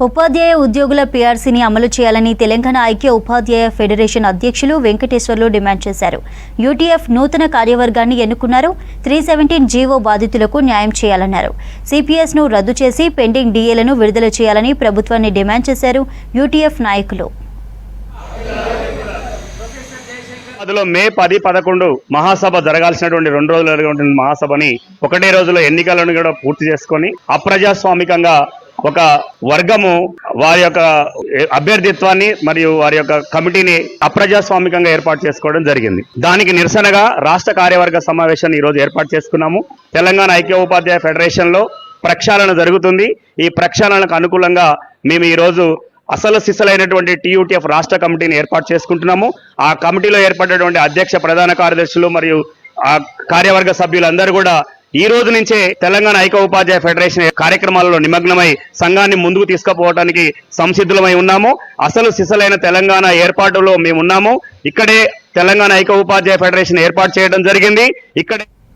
ఉపాధ్యాయ ఉద్యోగుల పీఆర్సీని అమలు చేయాలని తెలంగాణ ఐక్య ఉపాధ్యాయ ఫెడరేషన్ అధ్యక్షులు వెంకటేశ్వర్లు డిమాండ్ చేశారు. యూటీఎఫ్ నూతన కార్యవర్గాన్ని ఎన్నుకున్నారు. 317 జీవో బాధితులకు న్యాయం చేయాలన్నారు. సిపిఎస్ను రద్దు చేసి పెండింగ్ డిఏలను విడుదల చేయాలని ప్రభుత్వాన్ని డిమాండ్ చేశారు యూటీఎఫ్ నాయకులు. మే 10, 11 మహాసభ జరగాల్సినటువంటి 2 రోజుల మహాసభని ఒకటే రోజులో ఎన్నికలను కూడా పూర్తి చేసుకొని అప్రజాస్వామికంగా ఒక వర్గము వారి యొక్క అభ్యర్థిత్వాన్ని మరియు వారి యొక్క కమిటీని అప్రజాస్వామికంగా ఏర్పాటు చేసుకోవడం జరిగింది. దానికి నిరసనగా రాష్ట్ర కార్యవర్గ సమావేశాన్ని ఈరోజు ఏర్పాటు చేసుకున్నాము. తెలంగాణ ఐక్య ఉపాధ్యాయ ఫెడరేషన్ లో ప్రక్షాళన జరుగుతుంది. ఈ ప్రక్షాళనకు అనుకూలంగా మేము ఈరోజు అసలు సిసలైనటువంటి టీయూటీఎఫ్ రాష్ట్ర కమిటీని ఏర్పాటు చేసుకుంటున్నాము. ఆ కమిటీలో ఏర్పడినటువంటి అధ్యక్ష ప్రధాన కార్యదర్శులు మరియు ఆ కార్యవర్గ సభ్యులందరూ కూడా ఈ రోజు నుంచే తెలంగాణ ఐక్య ఉపాధ్యాయ ఫెడరేషన్ కార్యక్రమాలలో నిమగ్నమై సంఘాన్ని ముందుకు తీసుకుపోవడానికి సంసిద్ధులమై ఉన్నాము. అసలు సిసలైన తెలంగాణ ఏర్పాటులో మేము ఉన్నాము. ఇక్కడే తెలంగాణ ఐక్య ఉపాధ్యాయ ఫెడరేషన్ ఏర్పాటు చేయడం జరిగింది. ఇక్కడే